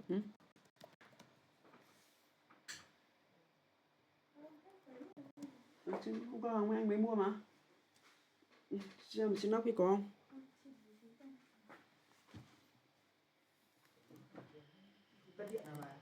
Ừ? Chứ hôm qua Hồng anh mới mua mà. Xem trên nóc thì có không? Cắt điện nào mà.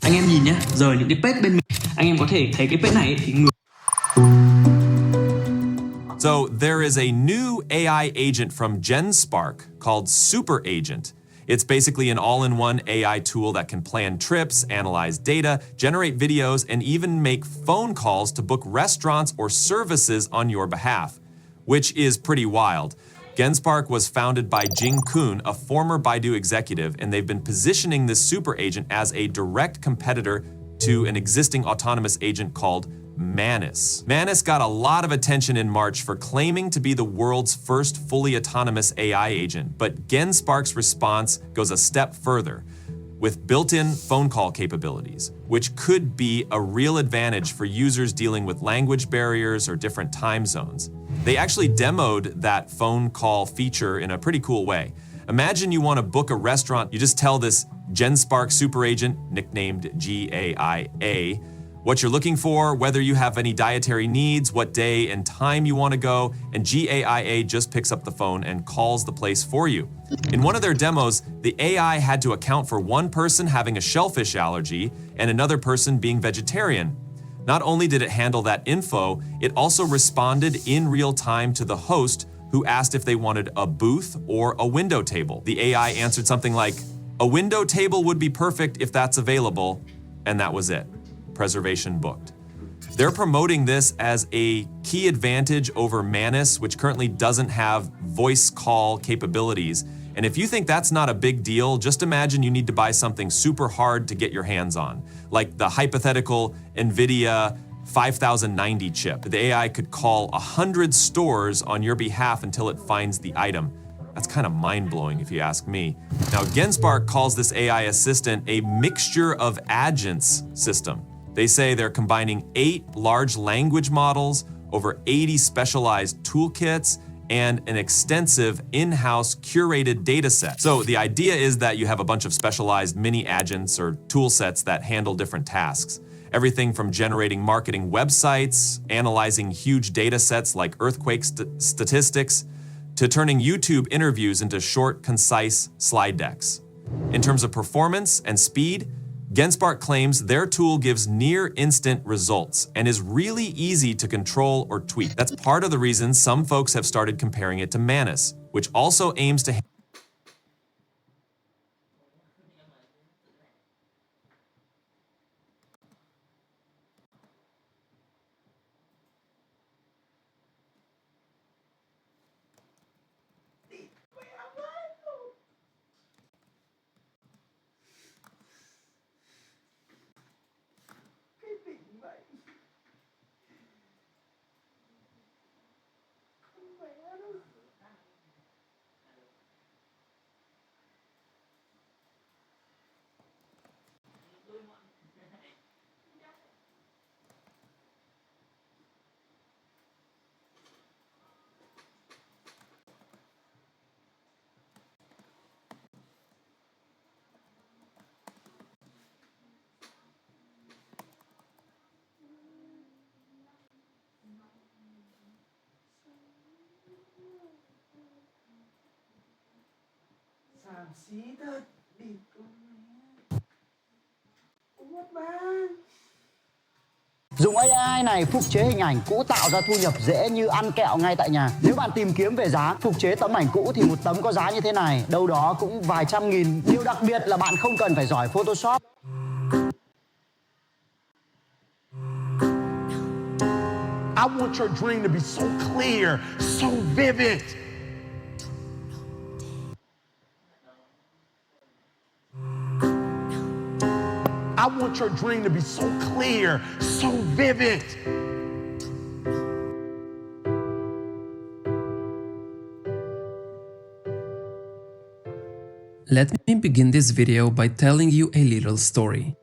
Anh em nhìn nhé, giờ những cái page bên mình, anh em có thể thấy cái page này thì người. So there is a new AI agent from GenSpark called Super Agent. It's basically an all-in-one AI tool that can plan trips, analyze data, generate videos, and even make phone calls to book restaurants or services on your behalf, which is pretty wild. GenSpark was founded by Jing Kun, a former Baidu executive, and they've been positioning this super agent as a direct competitor to an existing autonomous agent called Manus. Manus got a lot of attention in March for claiming to be the world's first fully autonomous AI agent, but GenSpark's response goes a step further, with built-in phone call capabilities, which could be a real advantage for users dealing with language barriers or different time zones. They actually demoed that phone call feature in a pretty cool way. Imagine you want to book a restaurant, you just tell this GenSpark super agent, nicknamed GAIA, what you're looking for, whether you have any dietary needs, what day and time you want to go, and GAIA just picks up the phone and calls the place for you. In one of their demos, the AI had to account for one person having a shellfish allergy and another person being vegetarian. Not only did it handle that info, it also responded in real time to the host who asked if they wanted a booth or a window table. The AI answered something like, "A window table would be perfect if that's available," and that was it. Preservation booked. They're promoting this as a key advantage over Manus, which currently doesn't have voice call capabilities. And if you think that's not a big deal, just imagine you need to buy something super hard to get your hands on, like the hypothetical NVIDIA 5090 chip. The AI could call 100 stores on your behalf until it finds the item. That's kind of mind-blowing if you ask me. Now, GenSpark calls this AI assistant a mixture of agents system. They say they're combining 8 large language models, over 80 specialized toolkits, and an extensive in-house curated data set. So the idea is that you have a bunch of specialized mini agents or tool sets that handle different tasks. Everything from generating marketing websites, analyzing huge data sets like earthquake statistics, to turning YouTube interviews into short, concise slide decks. In terms of performance and speed, GenSpark claims their tool gives near-instant results and is really easy to control or tweak. That's part of the reason some folks have started comparing it to Manus, which also aims to Xàm xí thật, địt con mẹ. Mất ba. Dùng AI này phục chế hình ảnh cũ tạo ra thu nhập dễ như ăn kẹo ngay tại nhà. Nếu bạn tìm kiếm về giá phục chế tấm ảnh cũ thì một tấm có giá như thế này đâu đó cũng vài trăm nghìn. Điều đặc biệt là bạn không cần phải giỏi Photoshop. I want your dream to be so clear, so vivid. I want your dream to be so clear, so vivid. Let me begin this video by telling you a little story.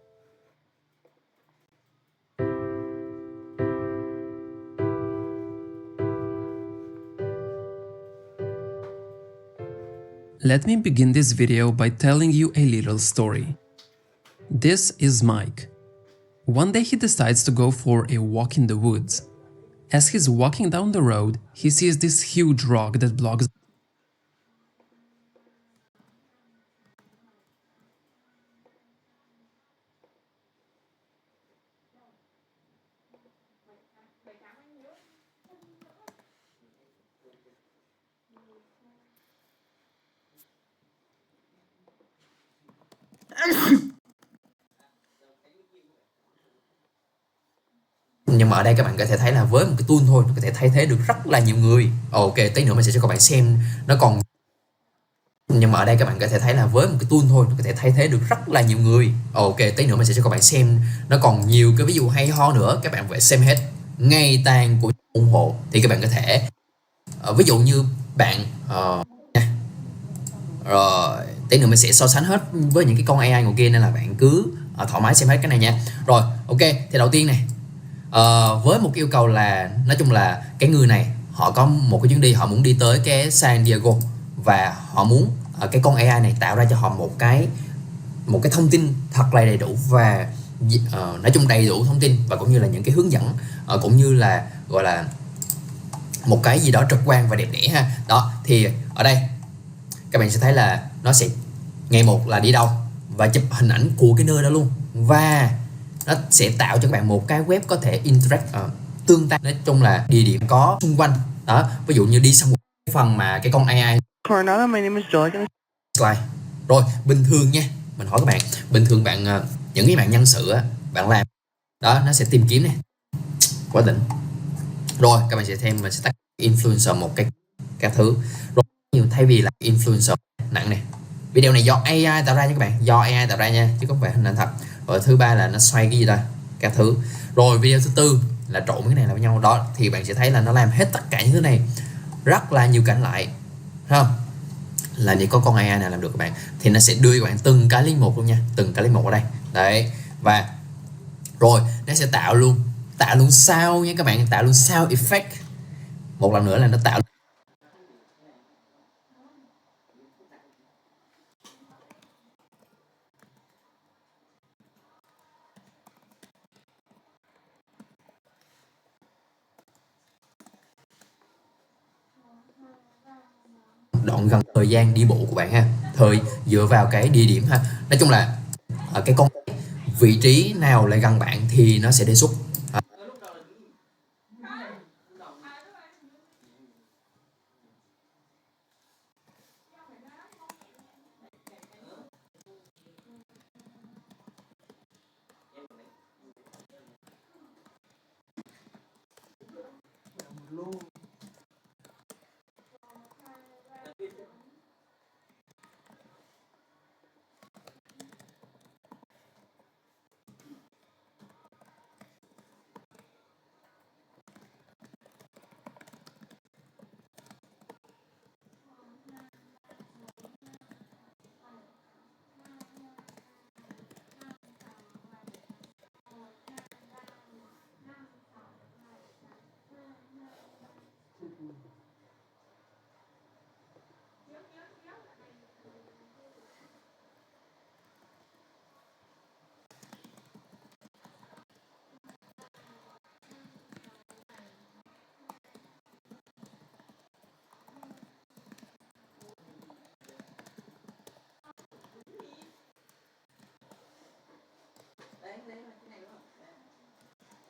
Let me begin this video by telling you a little story. This is Mike. One day he decides to go for a walk in the woods. As he's walking down the road, he sees this huge rock that blocks Nhưng mà ở đây các bạn có thể thấy là với một cái tool thôi nó có thể thay thế được rất là nhiều người. Ok, tí nữa mình sẽ cho các bạn xem nó còn. Nhưng mà ở đây các bạn có thể thấy là với một cái tool thôi nó có thể thay thế được rất là nhiều người. Ok, tí nữa mình sẽ cho các bạn xem nó còn nhiều cái ví dụ hay ho nữa. Các bạn phải xem hết. Ngày tàn của ủng hộ thì các bạn có thể ví dụ như bạn rồi tí nữa mình sẽ so sánh hết với những cái con AI ngồi kia, nên là bạn cứ thoải mái xem hết cái này nha. Rồi ok, thì đầu tiên này với một yêu cầu là nói chung là cái người này họ có một cái chuyến đi, họ muốn đi tới cái San Diego và họ muốn cái con AI này tạo ra cho họ một cái thông tin thật là đầy đủ và nói chung đầy đủ thông tin và cũng như là những cái hướng dẫn cũng như là gọi là một cái gì đó trực quan và đẹp đẽ ha. Đó thì ở đây các bạn sẽ thấy là nó sẽ ngày một là đi đâu và chụp hình ảnh của cái nơi đó luôn, và nó sẽ tạo cho các bạn một cái web có thể interact tương tác, nói chung là địa điểm có xung quanh đó. Ví dụ như đi xong một cái phần mà cái con AI slide. Rồi bình thường nha, mình hỏi các bạn, bình thường bạn những cái bạn nhân sự á, bạn làm đó nó sẽ tìm kiếm này quá đỉnh. Rồi các bạn sẽ thêm, mình sẽ tắt influencer một cái các thứ. Rồi nhiều thay vì là influencer nặng này, video này do AI tạo ra nha các bạn, do AI tạo ra nha chứ không phải hình ảnh thật. Rồi thứ ba là nó xoay cái gì đây các thứ. Rồi video thứ tư là trộn cái này lại với nhau đó, thì bạn sẽ thấy là nó làm hết tất cả những thứ này, rất là nhiều cảnh lại không, là chỉ có con AI này làm được các bạn. Thì nó sẽ đưa các bạn từng cái link một luôn nha, từng cái link một ở đây đấy. Và rồi nó sẽ tạo luôn sound nha các bạn, tạo luôn sound effect. Một lần nữa là nó tạo đoạn gần thời gian đi bộ của bạn ha, dựa vào cái địa điểm ha. Nói chung là ở cái con vị trí nào lại gần bạn thì nó sẽ đề xuất.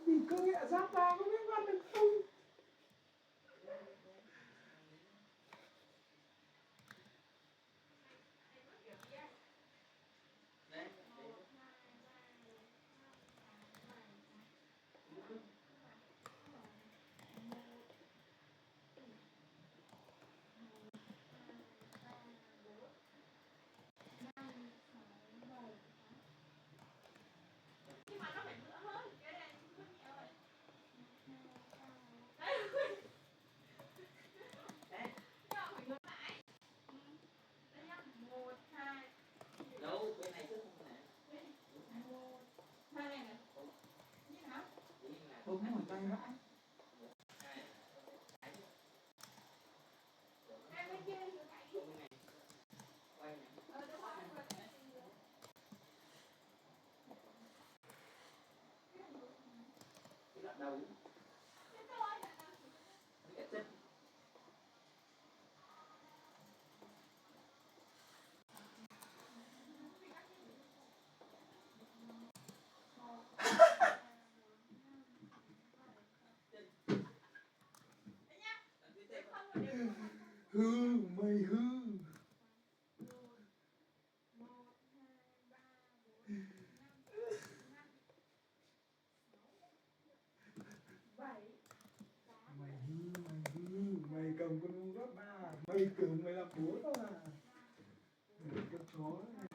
Mình cứ nghĩ giáp ra không biết ăn được không. Hư, mày hư. Mày cầm con ngu gấp ba, mày tưởng mày là bố tao à? Mày cái chó này.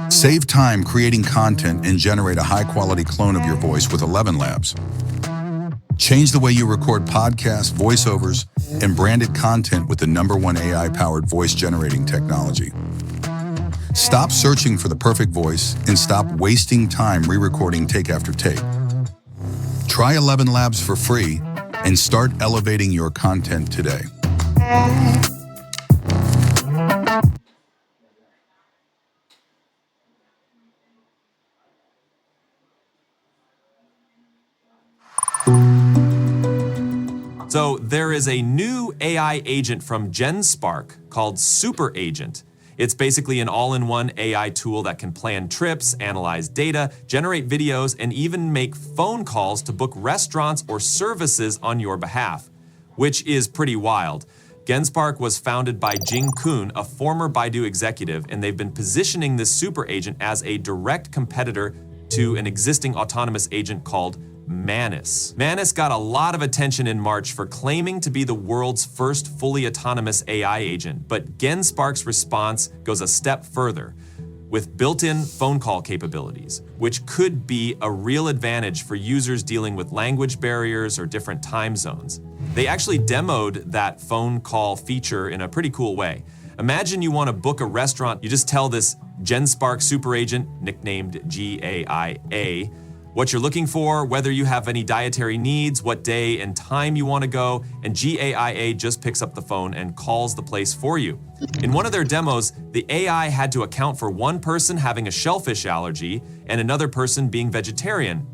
Save time creating content and generate a high-quality clone of your voice with 11 Labs. Change the way you record podcasts, voiceovers, and branded content with the #1 AI-powered voice-generating technology. Stop searching for the perfect voice and stop wasting time re-recording take after take. Try 11 Labs for free and start elevating your content today. So there is a new AI agent from GenSpark called Super Agent. It's basically an all-in-one AI tool that can plan trips, analyze data, generate videos, and even make phone calls to book restaurants or services on your behalf, which is pretty wild. GenSpark was founded by Jing Kun, a former Baidu executive, and they've been positioning this super agent as a direct competitor to an existing autonomous agent called Manus. Manus got a lot of attention in March for claiming to be the world's first fully autonomous AI agent, but GenSpark's response goes a step further, with built-in phone call capabilities, which could be a real advantage for users dealing with language barriers or different time zones. They actually demoed that phone call feature in a pretty cool way. Imagine you want to book a restaurant, you just tell this GenSpark super agent, nicknamed GAIA, what you're looking for, whether you have any dietary needs, what day and time you want to go, and GAIA just picks up the phone and calls the place for you. In one of their demos, the AI had to account for one person having a shellfish allergy and another person being vegetarian.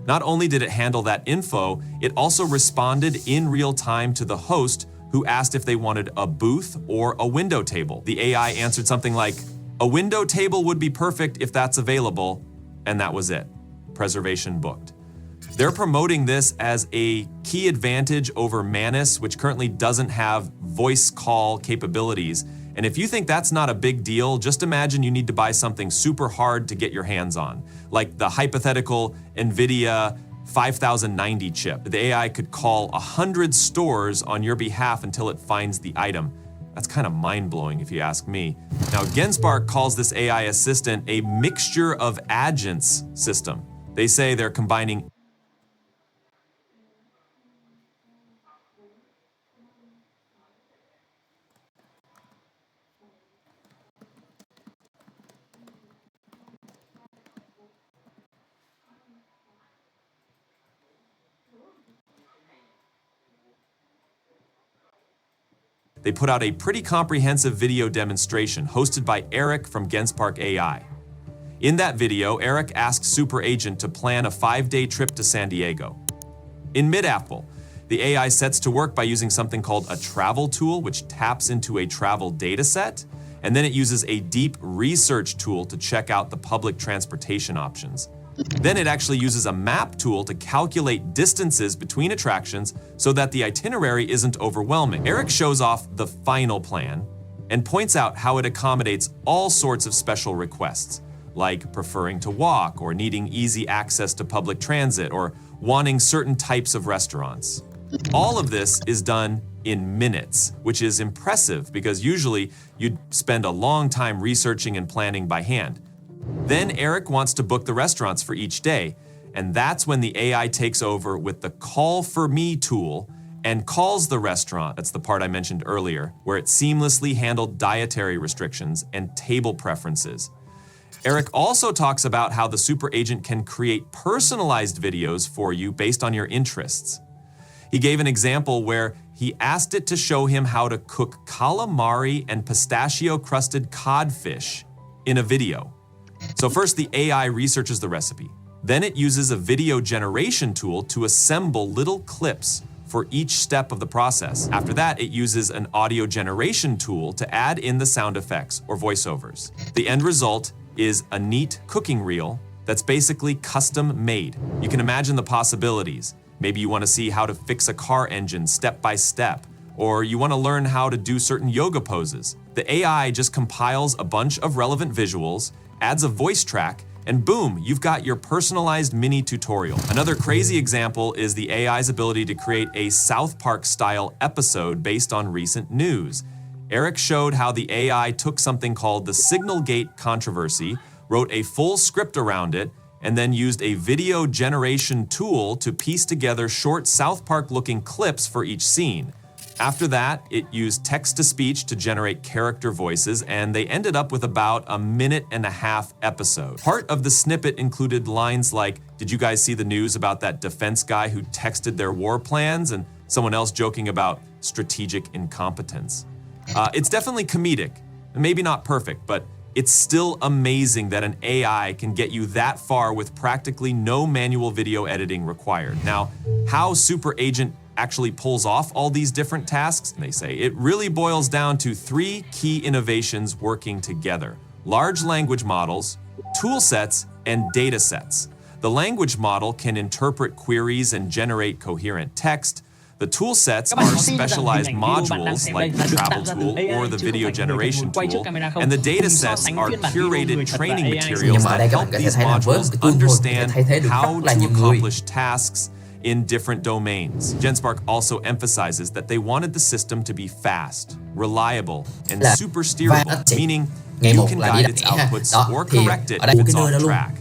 Not only did it handle that info, it also responded in real time to the host who asked if they wanted a booth or a window table. The AI answered something like, "A window table would be perfect if that's available," and that was it. Preservation booked. They're promoting this as a key advantage over Manus, which currently doesn't have voice call capabilities. And if you think that's not a big deal, just imagine you need to buy something super hard to get your hands on, like the hypothetical NVIDIA 5090 chip. The AI could call 100 stores on your behalf until it finds the item. That's kind of mind-blowing if you ask me. Now, GenSpark calls this AI assistant a mixture of agents system. They say they're combining They put out a pretty comprehensive video demonstration hosted by Eric from GenSpark AI. In that video, Eric asks Super Agent to plan a 5-day trip to San Diego. In mid-Apple, the AI sets to work by using something called a travel tool, which taps into a travel data set, and then it uses a deep research tool to check out the public transportation options. Then it actually uses a map tool to calculate distances between attractions so that the itinerary isn't overwhelming. Eric shows off the final plan, and points out how it accommodates all sorts of special requests, like preferring to walk or needing easy access to public transit or wanting certain types of restaurants. All of this is done in minutes, which is impressive because usually you'd spend a long time researching and planning by hand. Then Eric wants to book the restaurants for each day, and that's when the AI takes over with the Call for Me tool and calls the restaurant. That's the part I mentioned earlier, where it seamlessly handled dietary restrictions and table preferences. Eric also talks about how the super agent can create personalized videos for you based on your interests. He gave an example where he asked it to show him how to cook calamari and pistachio-crusted codfish in a video. So first, the AI researches the recipe. Then it uses a video generation tool to assemble little clips for each step of the process. After that, it uses an audio generation tool to add in the sound effects or voiceovers. The end result is a neat cooking reel that's basically custom made. You can imagine the possibilities. Maybe you want to see how to fix a car engine step by step, or you want to learn how to do certain yoga poses. The AI just compiles a bunch of relevant visuals, adds a voice track, and boom, you've got your personalized mini tutorial. Another crazy example is the AI's ability to create a South Park-style episode based on recent news. Eric showed how the AI took something called the Signalgate controversy, wrote a full script around it, and then used a video generation tool to piece together short South Park-looking clips for each scene. After that, it used text-to-speech to generate character voices, and they ended up with about a 1.5-minute episode. Part of the snippet included lines like, "Did you guys see the news about that defense guy who texted their war plans?" and someone else joking about strategic incompetence. It's definitely comedic, maybe not perfect, but it's still amazing that an AI can get you that far with practically no manual video editing required. Now, how Super Agent actually pulls off all these different tasks, they say, it really boils down to 3 key innovations working together: large language models, tool sets, and data sets. The language model can interpret queries and generate coherent text. The tool sets are specialized modules like the travel tool or the video generation tool, and the data sets are curated training materials that help these modules understand how to accomplish tasks in different domains. GenSpark also emphasizes that they wanted the system to be fast, reliable, and super steerable, meaning you can guide its outputs or correct it if it's off track.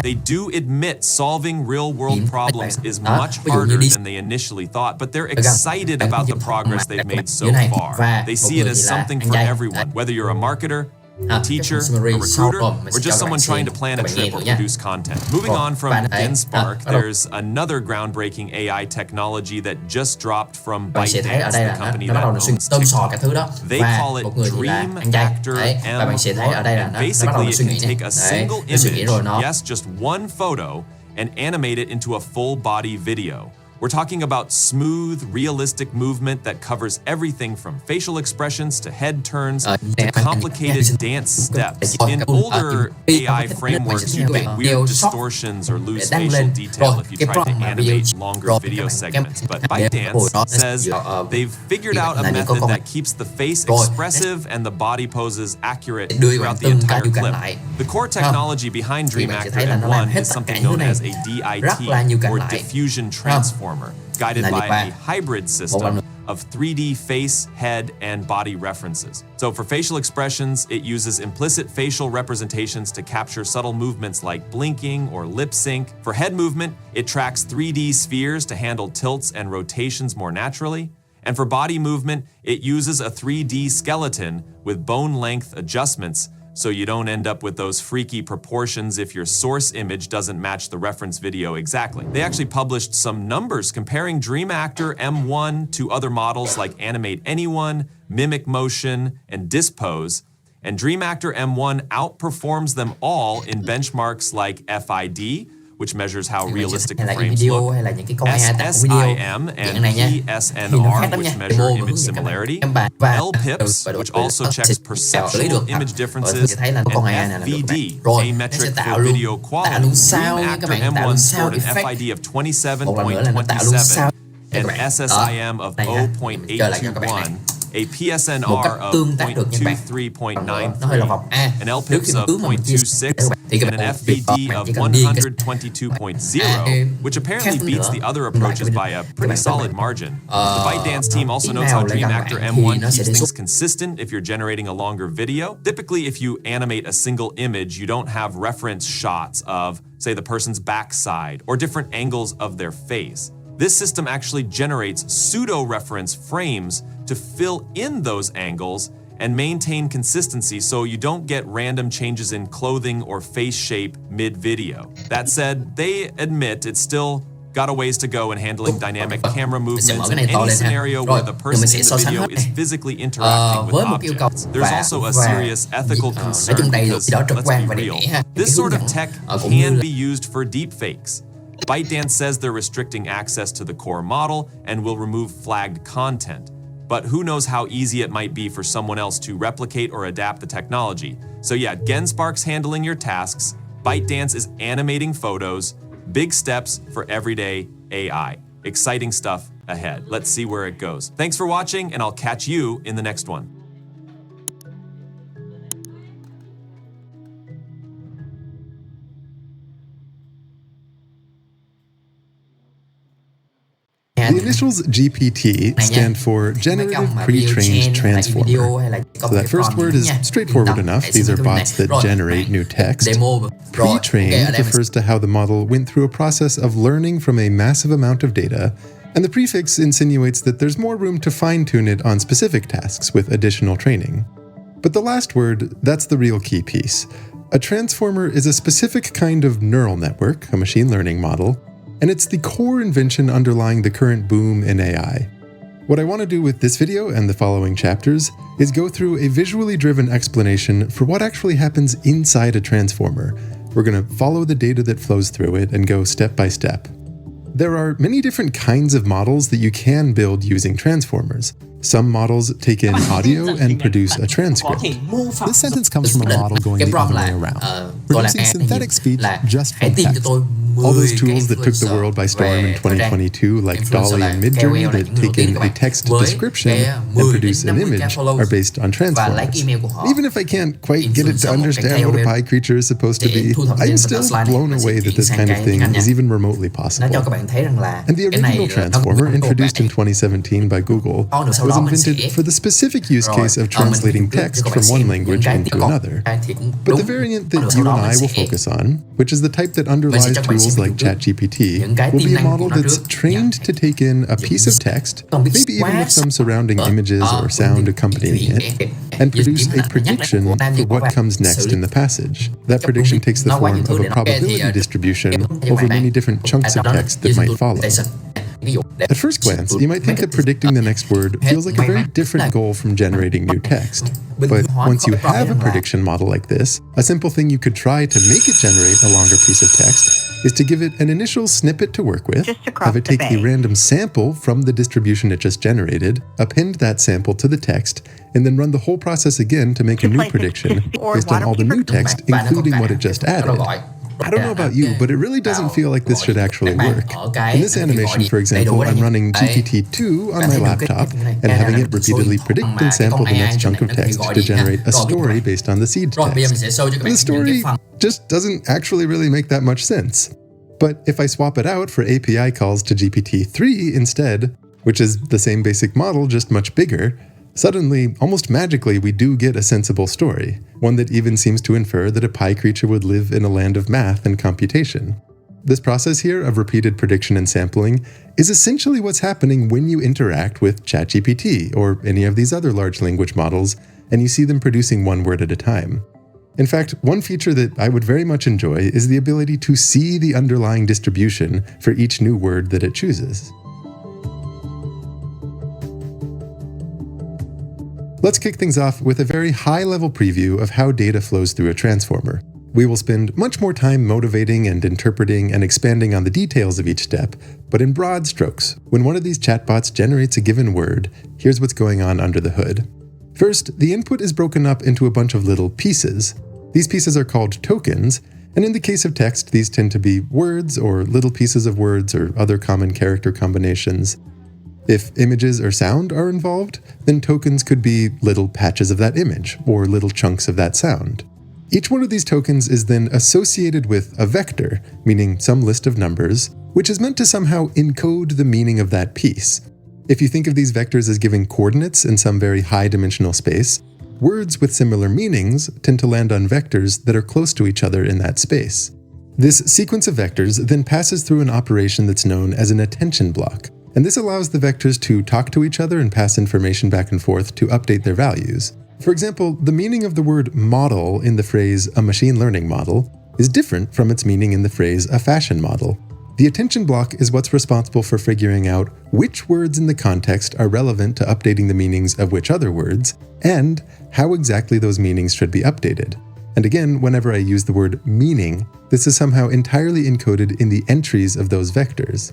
They do admit solving real-world problems is much harder than they initially thought, but they're excited about the progress they've made so far. They see it as something for everyone, whether you're a marketer, a teacher, a recruiter, or just someone trying to plan a trip or produce content. Moving on from GenSpark, there's another groundbreaking AI technology that just dropped from ByteDance, the company that owns TikTok. They call it Dream Actor M1, and basically it can take a single image, yes, just one photo, and animate it into a full body video. We're talking about smooth, realistic movement that covers everything from facial expressions to head turns to complicated dance steps. In older AI frameworks, you get weird distortions or lose facial detail if you try to animate longer video segments. But ByteDance says they've figured out a method that keeps the face expressive and the body poses accurate throughout the entire clip. The core technology behind Dream Actor M1 is something known as a DIT, or diffusion transformer, guided by a hybrid system of 3D face, head, and body references. So for facial expressions, it uses implicit facial representations to capture subtle movements like blinking or lip sync. For head movement, it tracks 3D spheres to handle tilts and rotations more naturally. And for body movement, it uses a 3D skeleton with bone length adjustments, so you don't end up with those freaky proportions if your source image doesn't match the reference video exactly. They actually published some numbers comparing Dream Actor M1 to other models like Animate Anyone, Mimic Motion, and Dispose, and Dream Actor M1 outperforms them all in benchmarks like FID, which measures how realistic the frames look, SSIM and PSNR, which measure image similarity, LPIPS, which also checks perceptual image differences, and FVD, a metric for video quality. Dream Actor M1 scored an FID of 27.27 and SSIM of 0.821, a một PSNR cách of tương tác được nha các bạn. Nó hơi là 0.23.93, vòng an LPIPS of 0.26, and an FVD of 122.0, which apparently beats the other approaches by a pretty solid margin. The ByteDance team also notes how Dream Actor M1 keeps things consistent if you're generating a longer video. Typically, if you animate a single image, you don't have reference shots of, say, the person's backside or different angles of their face. This system actually generates pseudo-reference frames to fill in those angles and maintain consistency so you don't get random changes in clothing or face shape mid-video. That said, they admit it's still got a ways to go in handling dynamic camera movements in any scenario where the person in the video is physically interacting with objects. There's also a serious ethical concern because, let's be real, this sort of tech can be used for deepfakes. ByteDance says they're restricting access to the core model and will remove flagged content. But who knows how easy it might be for someone else to replicate or adapt the technology. So yeah, GenSpark's handling your tasks, ByteDance is animating photos, big steps for everyday AI. Exciting stuff ahead. Let's see where it goes. Thanks for watching, and I'll catch you in the next one. The initials GPT stand for Generative Pre-trained Transformer. So that first word is straightforward enough. These are bots that generate new text. Pre-trained refers to how the model went through a process of learning from a massive amount of data, and the prefix insinuates that there's more room to fine-tune it on specific tasks with additional training. But the last word, that's the real key piece. A transformer is a specific kind of neural network, a machine learning model, and it's the core invention underlying the current boom in AI. What I want to do with this video and the following chapters is go through a visually driven explanation for what actually happens inside a transformer. We're going to follow the data that flows through it and go step by step. There are many different kinds of models that you can build using transformers. Some models take in audio and produce a transcript. This sentence comes from a model going the other way around, producing synthetic speech just from text. All those tools that took the world by storm in 2022, like Dolly and Midjourney, that take in a text description and produce an image, are based on transformers. Even if I can't quite get it to understand what a pie creature is supposed to be, I'm still blown away that this kind of thing is even remotely possible. And the original transformer, introduced in 2017 by Google, was invented for the specific use case of translating text from one language into another. But the variant that you and I will focus on, which is the type that underlies tools like ChatGPT, will be a model that's trained to take in a piece of text, maybe even with some surrounding images or sound accompanying it, and produce a prediction for what comes next in the passage. That prediction takes the form of a probability distribution over many different chunks of text that might follow. At first glance, you might think that predicting the next word feels like a very different goal from generating new text. But once you have a prediction model like this, a simple thing you could try to make it generate a longer piece of text is to give it an initial snippet to work with, have it take a random sample from the distribution it just generated, append that sample to the text, and then run the whole process again to make a new prediction based on all the new text, including what it just added. I don't know about you, but it really doesn't feel like this should actually work. In this animation, for example, I'm running GPT-2 on my laptop and having it repeatedly predict and sample the next chunk of text to generate a story based on the seed text. The story just doesn't actually really make that much sense. But if I swap it out for API calls to GPT-3 instead, which is the same basic model, just much bigger, suddenly, almost magically, we do get a sensible story, one that even seems to infer that a pie creature would live in a land of math and computation. This process here of repeated prediction and sampling is essentially what's happening when you interact with ChatGPT or any of these other large language models, and you see them producing one word at a time. In fact, one feature that I would very much enjoy is the ability to see the underlying distribution for each new word that it chooses. Let's kick things off with a very high-level preview of how data flows through a transformer. We will spend much more time motivating and interpreting and expanding on the details of each step, but in broad strokes, when one of these chatbots generates a given word, here's what's going on under the hood. First, the input is broken up into a bunch of little pieces. These pieces are called tokens, and in the case of text, these tend to be words or little pieces of words or other common character combinations. If images or sound are involved, then tokens could be little patches of that image, or little chunks of that sound. Each one of these tokens is then associated with a vector, meaning some list of numbers, which is meant to somehow encode the meaning of that piece. If you think of these vectors as giving coordinates in some very high-dimensional space, words with similar meanings tend to land on vectors that are close to each other in that space. This sequence of vectors then passes through an operation that's known as an attention block, and this allows the vectors to talk to each other and pass information back and forth to update their values. For example, the meaning of the word model in the phrase a machine learning model is different from its meaning in the phrase a fashion model. The attention block is what's responsible for figuring out which words in the context are relevant to updating the meanings of which other words, and how exactly those meanings should be updated. And again, whenever I use the word meaning, this is somehow entirely encoded in the entries of those vectors.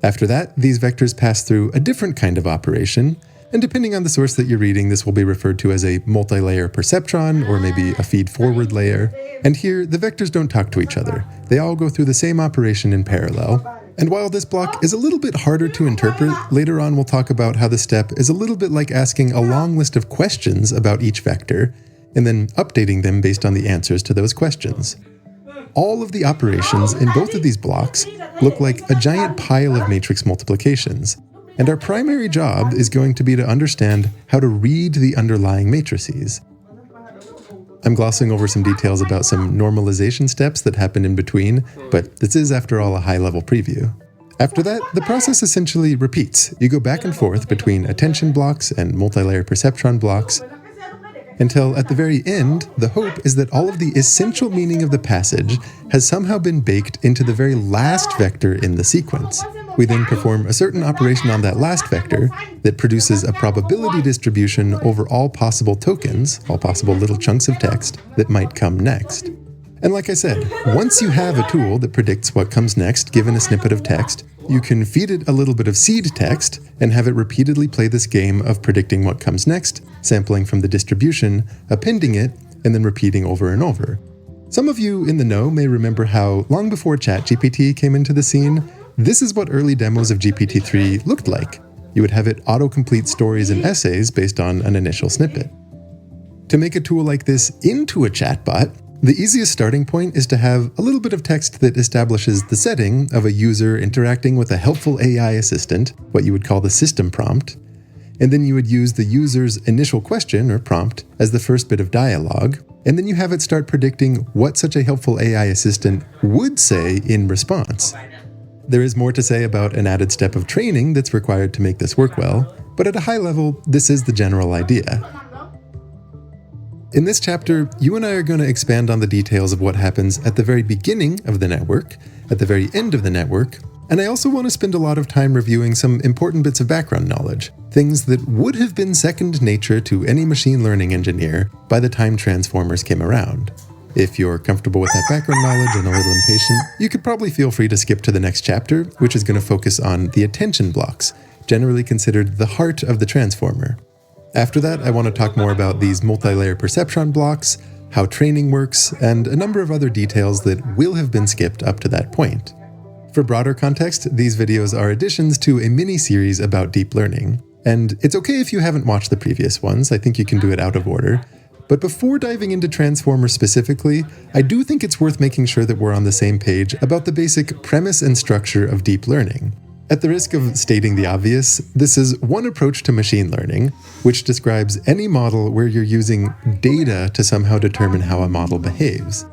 After that, these vectors pass through a different kind of operation, and depending on the source that you're reading, this will be referred to as a multi-layer perceptron or maybe a feed-forward layer. And here, the vectors don't talk to each other. They all go through the same operation in parallel. And while this block is a little bit harder to interpret, later on we'll talk about how the step is a little bit like asking a long list of questions about each vector, and then updating them based on the answers to those questions. All of the operations in both of these blocks look like a giant pile of matrix multiplications, and our primary job is going to be to understand how to read the underlying matrices. I'm glossing over some details about some normalization steps that happen in between, but this is, after all, a high-level preview. After that, the process essentially repeats. You go back and forth between attention blocks and multi-layer perceptron blocks, until at the very end, the hope is that all of the essential meaning of the passage has somehow been baked into the very last vector in the sequence. We then perform a certain operation on that last vector that produces a probability distribution over all possible tokens, all possible little chunks of text, that might come next. And like I said, once you have a tool that predicts what comes next given a snippet of text, you can feed it a little bit of seed text and have it repeatedly play this game of predicting what comes next, sampling from the distribution, appending it, and then repeating over and over. Some of you in the know may remember how, long before ChatGPT came into the scene, this is what early demos of GPT-3 looked like. You would have it autocomplete stories and essays based on an initial snippet. To make a tool like this into a chatbot, the easiest starting point is to have a little bit of text that establishes the setting of a user interacting with a helpful AI assistant, what you would call the system prompt, and then you would use the user's initial question or prompt as the first bit of dialogue, and then you have it start predicting what such a helpful AI assistant would say in response. There is more to say about an added step of training that's required to make this work well, but at a high level, this is the general idea. In this chapter, you and I are going to expand on the details of what happens at the very beginning of the network, at the very end of the network, and I also want to spend a lot of time reviewing some important bits of background knowledge, things that would have been second nature to any machine learning engineer by the time transformers came around. If you're comfortable with that background knowledge and a little impatient, you could probably feel free to skip to the next chapter, which is going to focus on the attention blocks, generally considered the heart of the transformer. After that, I want to talk more about these multi-layer perceptron blocks, how training works, and a number of other details that will have been skipped up to that point. For broader context, these videos are additions to a mini-series about deep learning. And it's okay if you haven't watched the previous ones, I think you can do it out of order. But before diving into transformers specifically, I do think it's worth making sure that we're on the same page about the basic premise and structure of deep learning. At the risk of stating the obvious, this is one approach to machine learning, which describes any model where you're using data to somehow determine how a model behaves.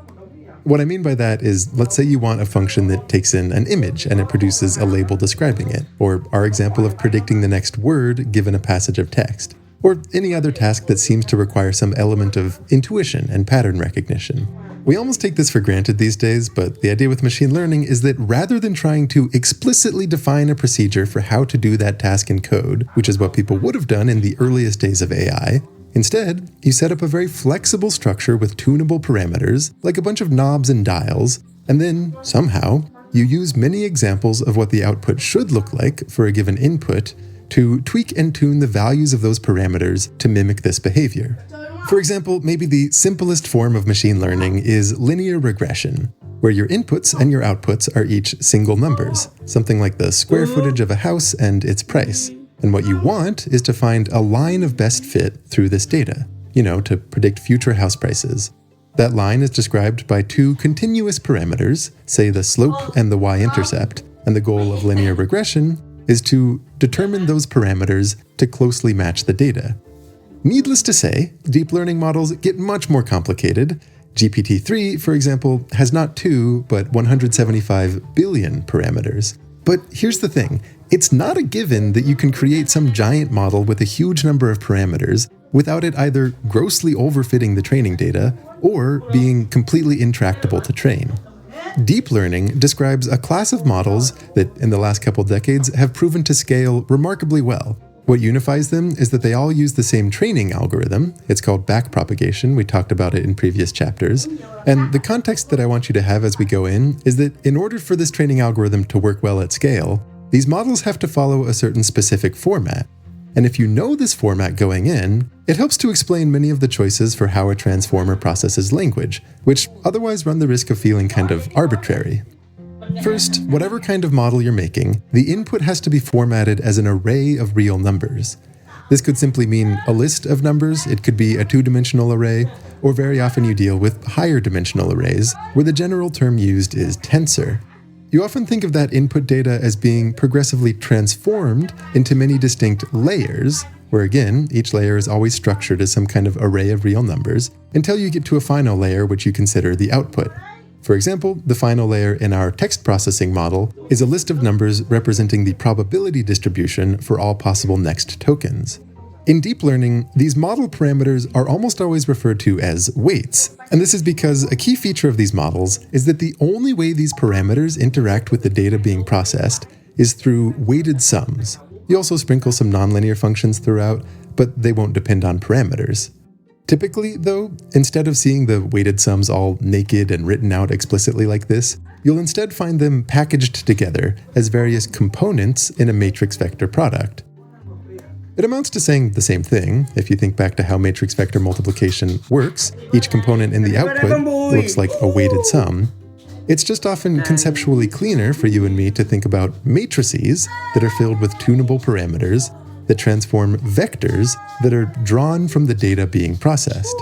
What I mean by that is, let's say you want a function that takes in an image and it produces a label describing it, or our example of predicting the next word given a passage of text, or any other task that seems to require some element of intuition and pattern recognition. We almost take this for granted these days, but the idea with machine learning is that rather than trying to explicitly define a procedure for how to do that task in code, which is what people would have done in the earliest days of AI, instead, you set up a very flexible structure with tunable parameters, like a bunch of knobs and dials, and then, somehow, you use many examples of what the output should look like for a given input to tweak and tune the values of those parameters to mimic this behavior. For example, maybe the simplest form of machine learning is linear regression. where your inputs and your outputs are each single numbers, something like the square footage of a house and its price. And what you want is to find a line of best fit through this data, to predict future house prices. That line is described by two continuous parameters, say the slope and the y-intercept, and the goal of linear regression is to determine those parameters to closely match the data. Needless to say, deep learning models get much more complicated. GPT-3, for example, has not 2, but 175 billion parameters. But here's the thing, it's not a given that you can create some giant model with a huge number of parameters without it either grossly overfitting the training data or being completely intractable to train. Deep learning describes a class of models that, in the last couple decades, have proven to scale remarkably well. What unifies them is that they all use the same training algorithm. It's called backpropagation. We talked about it in previous chapters. And the context that I want you to have as we go in is that in order for this training algorithm to work well at scale, these models have to follow a certain specific format. And if you know this format going in, it helps to explain many of the choices for how a transformer processes language, which otherwise run the risk of feeling kind of arbitrary. First, whatever kind of model you're making, the input has to be formatted as an array of real numbers. This could simply mean a list of numbers, it could be a two-dimensional array, or very often you deal with higher dimensional arrays, where the general term used is tensor. You often think of that input data as being progressively transformed into many distinct layers, where again, each layer is always structured as some kind of array of real numbers, until you get to a final layer which you consider the output. For example, the final layer in our text processing model is a list of numbers representing the probability distribution for all possible next tokens. In deep learning, these model parameters are almost always referred to as weights, and this is because a key feature of these models is that the only way these parameters interact with the data being processed is through weighted sums. You also sprinkle some nonlinear functions throughout, but they won't depend on parameters. Typically, though, instead of seeing the weighted sums all naked and written out explicitly like this, you'll instead find them packaged together as various components in a matrix vector product. It amounts to saying the same thing. If you think back to how matrix vector multiplication works, each component in the output looks like a weighted sum. It's just often conceptually cleaner for you and me to think about matrices that are filled with tunable parameters that transform vectors that are drawn from the data being processed.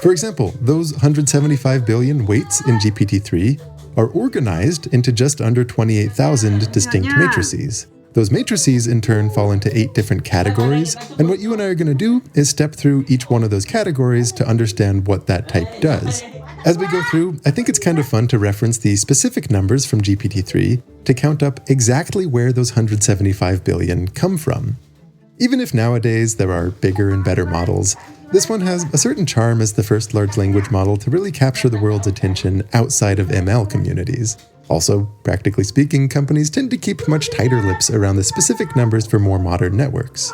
For example, those 175 billion weights in GPT-3 are organized into just under 28,000 distinct matrices. Those matrices in turn fall into 8 different categories, and what you and I are going to do is step through each one of those categories to understand what that type does. As we go through, I think it's kind of fun to reference the specific numbers from GPT-3 to count up exactly where those 175 billion come from. Even if nowadays there are bigger and better models, this one has a certain charm as the first large language model to really capture the world's attention outside of ML communities. Also, practically speaking, companies tend to keep much tighter lips around the specific numbers for more modern networks.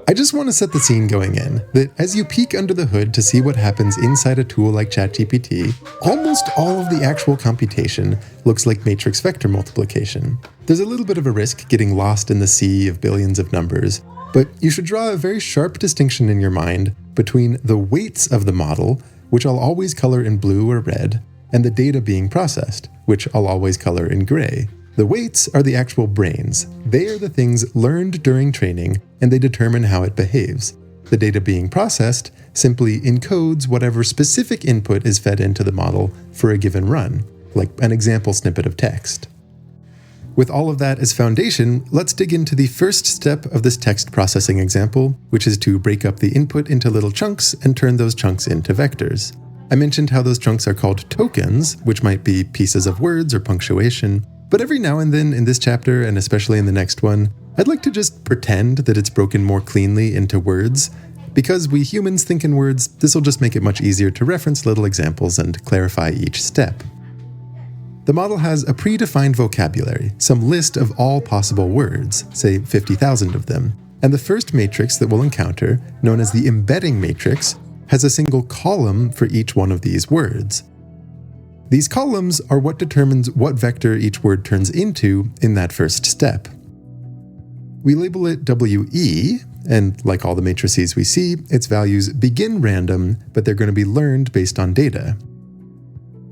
I just want to set the scene going in, that as you peek under the hood to see what happens inside a tool like ChatGPT, almost all of the actual computation looks like matrix vector multiplication. There's a little bit of a risk getting lost in the sea of billions of numbers, but you should draw a very sharp distinction in your mind between the weights of the model, which I'll always color in blue or red, and the data being processed, which I'll always color in gray. The weights are the actual brains. They are the things learned during training, and they determine how it behaves. The data being processed simply encodes whatever specific input is fed into the model for a given run, like an example snippet of text. With all of that as foundation, let's dig into the first step of this text processing example, which is to break up the input into little chunks and turn those chunks into vectors. I mentioned how those chunks are called tokens, which might be pieces of words or punctuation. But every now and then in this chapter, and especially in the next one, I'd like to just pretend that it's broken more cleanly into words. Because we humans think in words, this will just make it much easier to reference little examples and clarify each step. The model has a predefined vocabulary, some list of all possible words, say 50,000 of them. And the first matrix that we'll encounter, known as the embedding matrix, has a single column for each one of these words. These columns are what determines what vector each word turns into in that first step. We label it WE, and like all the matrices we see, its values begin random, but they're going to be learned based on data.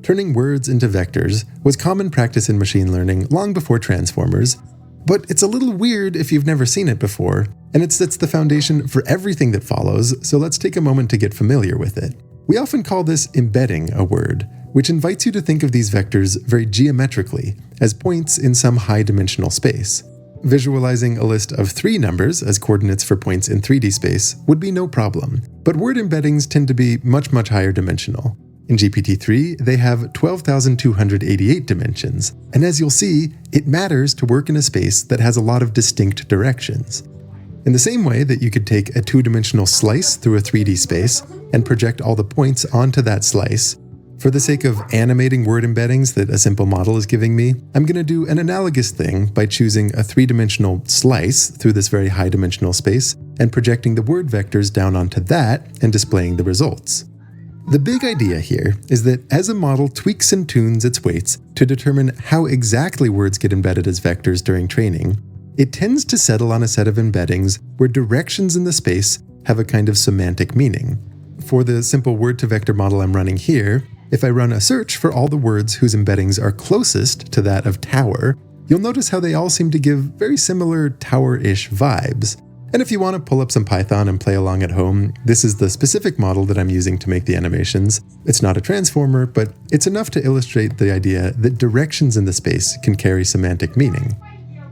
Turning words into vectors was common practice in machine learning long before transformers, but it's a little weird if you've never seen it before, and it sets the foundation for everything that follows, so let's take a moment to get familiar with it. We often call this embedding a word, which invites you to think of these vectors very geometrically, as points in some high-dimensional space. Visualizing a list of 3 numbers as coordinates for points in 3D space would be no problem, but word embeddings tend to be much higher dimensional. In GPT-3, they have 12,288 dimensions, and as you'll see, it matters to work in a space that has a lot of distinct directions. In the same way that you could take a 2-dimensional slice through a 3D space and project all the points onto that slice, for the sake of animating word embeddings that a simple model is giving me, I'm going to do an analogous thing by choosing a 3-dimensional slice through this very high-dimensional space and projecting the word vectors down onto that and displaying the results. The big idea here is that as a model tweaks and tunes its weights to determine how exactly words get embedded as vectors during training, it tends to settle on a set of embeddings where directions in the space have a kind of semantic meaning. For the simple word-to-vector model I'm running here, if I run a search for all the words whose embeddings are closest to that of tower, you'll notice how they all seem to give very similar tower-ish vibes. And if you want to pull up some Python and play along at home, this is the specific model that I'm using to make the animations. It's not a transformer, but it's enough to illustrate the idea that directions in the space can carry semantic meaning.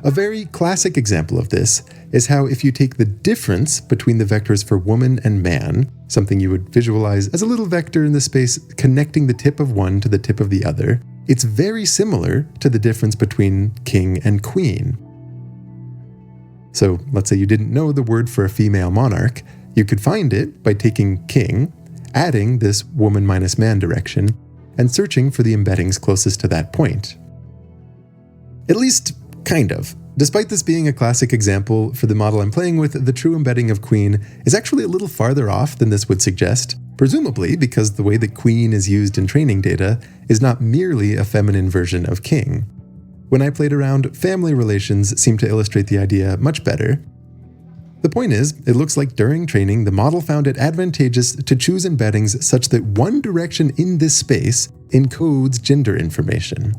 A very classic example of this is how if you take the difference between the vectors for woman and man, something you would visualize as a little vector in the space connecting the tip of one to the tip of the other, it's very similar to the difference between king and queen. So let's say you didn't know the word for a female monarch, you could find it by taking king, adding this woman minus man direction, and searching for the embeddings closest to that point. At least, kind of. Despite this being a classic example, for the model I'm playing with, the true embedding of queen is actually a little farther off than this would suggest, presumably because the way that queen is used in training data is not merely a feminine version of king. When I played around, family relations seem to illustrate the idea much better. The point is, it looks like during training, the model found it advantageous to choose embeddings such that one direction in this space encodes gender information.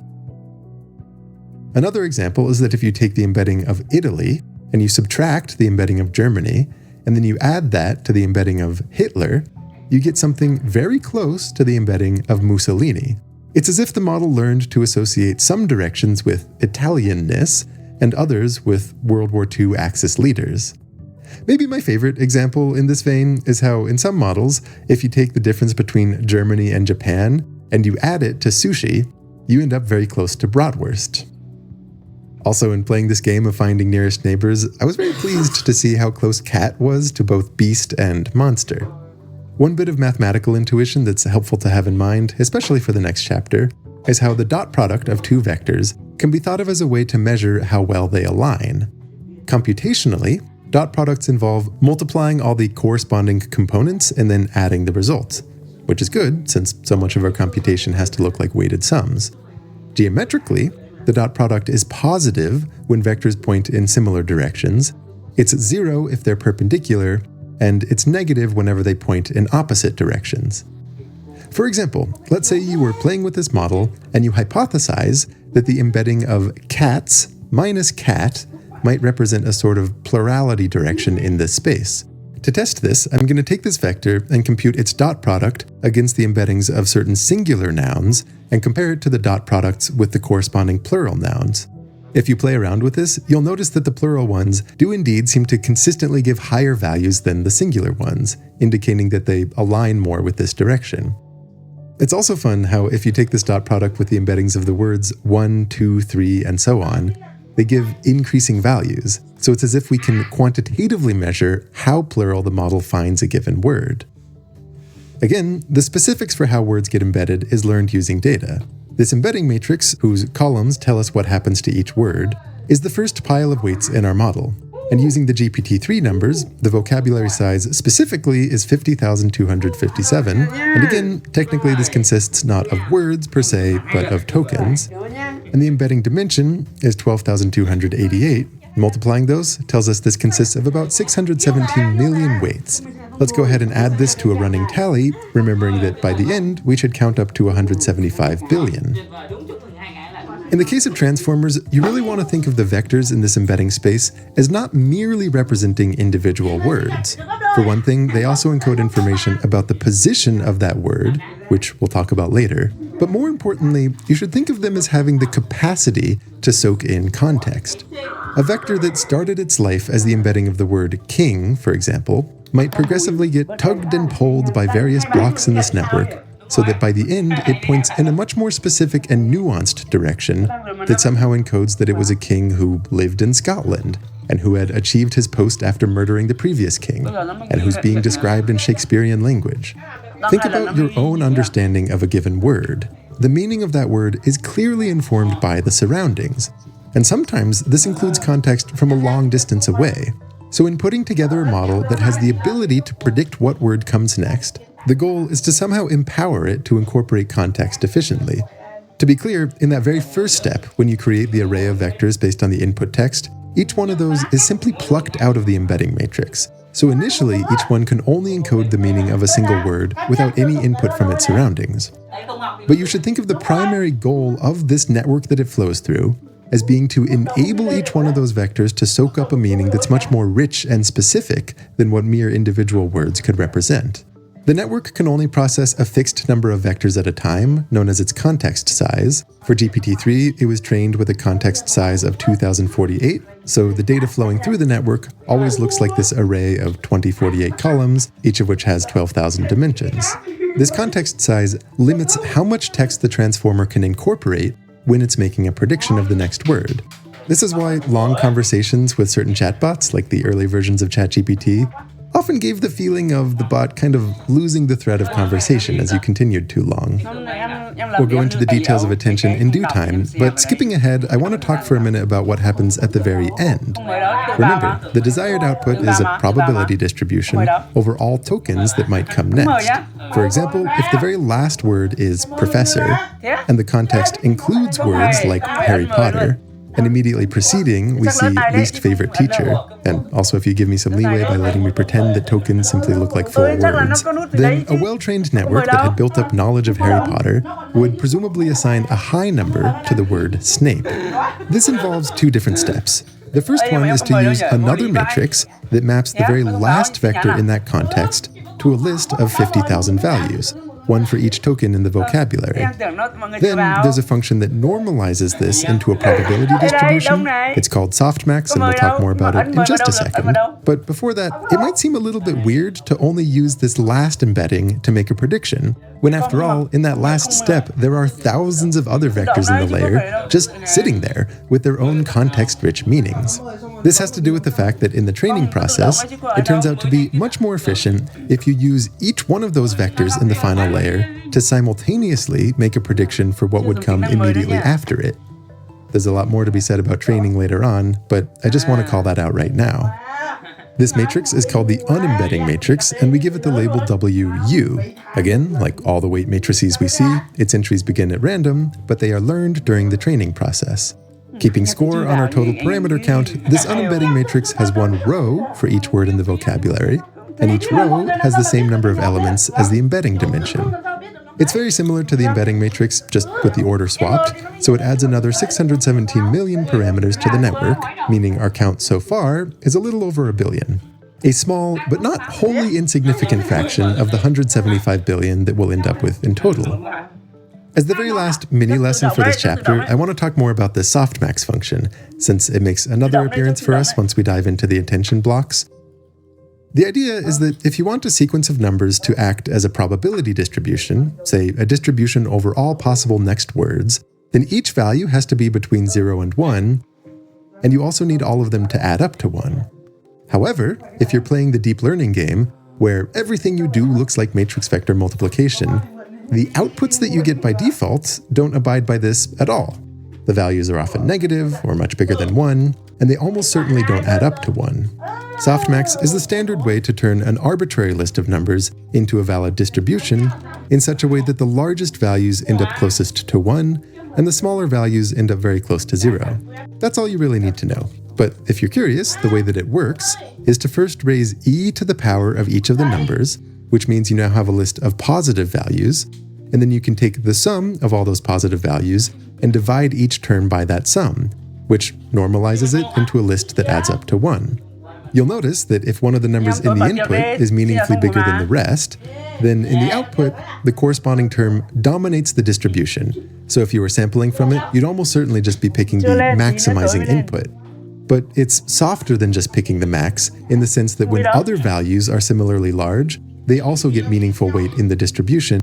Another example is that if you take the embedding of Italy and you subtract the embedding of Germany, and then you add that to the embedding of Hitler, you get something very close to the embedding of Mussolini. It's as if the model learned to associate some directions with Italianness and others with World War II Axis leaders. Maybe my favorite example in this vein is how in some models, if you take the difference between Germany and Japan and you add it to sushi, you end up very close to bratwurst. Also, in playing this game of finding nearest neighbors, I was very pleased to see how close cat was to both beast and monster. One bit of mathematical intuition that's helpful to have in mind, especially for the next chapter, is how the dot product of 2 vectors can be thought of as a way to measure how well they align. Computationally, dot products involve multiplying all the corresponding components and then adding the result, which is good since so much of our computation has to look like weighted sums. Geometrically, the dot product is positive when vectors point in similar directions, it's 0 if they're perpendicular, and it's negative whenever they point in opposite directions. For example, let's say you were playing with this model and you hypothesize that the embedding of cats minus cat might represent a sort of plurality direction in this space. To test this, I'm going to take this vector and compute its dot product against the embeddings of certain singular nouns and compare it to the dot products with the corresponding plural nouns. If you play around with this, you'll notice that the plural ones do indeed seem to consistently give higher values than the singular ones, indicating that they align more with this direction. It's also fun how if you take this dot product with the embeddings of the words 1, 2, 3, and so on, they give increasing values, so it's as if we can quantitatively measure how plural the model finds a given word. Again, the specifics for how words get embedded is learned using data. This embedding matrix, whose columns tell us what happens to each word, is the first pile of weights in our model. And using the GPT-3 numbers, the vocabulary size specifically is 50,257. And again, technically this consists not of words per se, but of tokens. And the embedding dimension is 12,288. Multiplying those tells us this consists of about 617 million weights. Let's go ahead and add this to a running tally, remembering that by the end, we should count up to 175 billion. In the case of transformers, you really want to think of the vectors in this embedding space as not merely representing individual words. For one thing, they also encode information about the position of that word, which we'll talk about later. But more importantly, you should think of them as having the capacity to soak in context. A vector that started its life as the embedding of the word king, for example, might progressively get tugged and pulled by various blocks in this network, so that by the end, it points in a much more specific and nuanced direction that somehow encodes that it was a king who lived in Scotland, and who had achieved his post after murdering the previous king, and who's being described in Shakespearean language. Think about your own understanding of a given word. The meaning of that word is clearly informed by the surroundings, and sometimes this includes context from a long distance away. So in putting together a model that has the ability to predict what word comes next, the goal is to somehow empower it to incorporate context efficiently. To be clear, in that very first step, when you create the array of vectors based on the input text, each one of those is simply plucked out of the embedding matrix. So initially, each one can only encode the meaning of a single word without any input from its surroundings. But you should think of the primary goal of this network that it flows through as being to enable each one of those vectors to soak up a meaning that's much more rich and specific than what mere individual words could represent. The network can only process a fixed number of vectors at a time, known as its context size. For GPT-3, it was trained with a context size of 2048, so the data flowing through the network always looks like this array of 2048 columns, each of which has 12,000 dimensions. This context size limits how much text the transformer can incorporate when it's making a prediction of the next word. This is why long conversations with certain chatbots, like the early versions of ChatGPT, often gave the feeling of the bot kind of losing the thread of conversation as you continued too long. We'll go into the details of attention in due time, but skipping ahead, I want to talk for a minute about what happens at the very end. Remember, the desired output is a probability distribution over all tokens that might come next. For example, if the very last word is professor, and the context includes words like Harry Potter, and immediately preceding, we see least favorite teacher. And also, if you give me some leeway by letting me pretend that tokens simply look like full words, then a well-trained network that had built up knowledge of Harry Potter would presumably assign a high number to the word Snape. This involves two different steps. The first one is to use another matrix that maps the very last vector in that context to a list of 50,000 values, one for each token in the vocabulary. Then there's a function that normalizes this into a probability distribution. It's called softmax, and we'll talk more about it in just a second. But before that, it might seem a little bit weird to only use this last embedding to make a prediction, when after all, in that last step, there are thousands of other vectors in the layer just sitting there with their own context-rich meanings. This has to do with the fact that in the training process, it turns out to be much more efficient if you use each one of those vectors in the final layer to simultaneously make a prediction for what would come immediately after it. There's a lot more to be said about training later on, but I just want to call that out right now. This matrix is called the unembedding matrix, and we give it the label WU. Again, like all the weight matrices we see, its entries begin at random, but they are learned during the training process. Keeping score on our total parameter count, this unembedding matrix has one row for each word in the vocabulary, and each row has the same number of elements as the embedding dimension. It's very similar to the embedding matrix, just with the order swapped, so it adds another 617 million parameters to the network, meaning our count so far is a little over 1 billion. A small, but not wholly insignificant fraction of the 175 billion that we'll end up with in total. As the very last mini lesson for this chapter, I want to talk more about the softmax function, since it makes another appearance for us once we dive into the attention blocks. The idea is that if you want a sequence of numbers to act as a probability distribution, say a distribution over all possible next words, then each value has to be between 0 and 1, and you also need all of them to add up to 1. However, if you're playing the deep learning game, where everything you do looks like matrix vector multiplication, the outputs that you get by default don't abide by this at all. The values are often negative or much bigger than 1, and they almost certainly don't add up to 1. Softmax is the standard way to turn an arbitrary list of numbers into a valid distribution in such a way that the largest values end up closest to 1, and the smaller values end up very close to 0. That's all you really need to know. But if you're curious, the way that it works is to first raise e to the power of each of the numbers, which means you now have a list of positive values, and then you can take the sum of all those positive values and divide each term by that sum, which normalizes it into a list that adds up to 1. You'll notice that if one of the numbers in the input is meaningfully bigger than the rest, then in the output, the corresponding term dominates the distribution. So if you were sampling from it, you'd almost certainly just be picking the maximizing input. But it's softer than just picking the max, in the sense that when other values are similarly large, they also get meaningful weight in the distribution,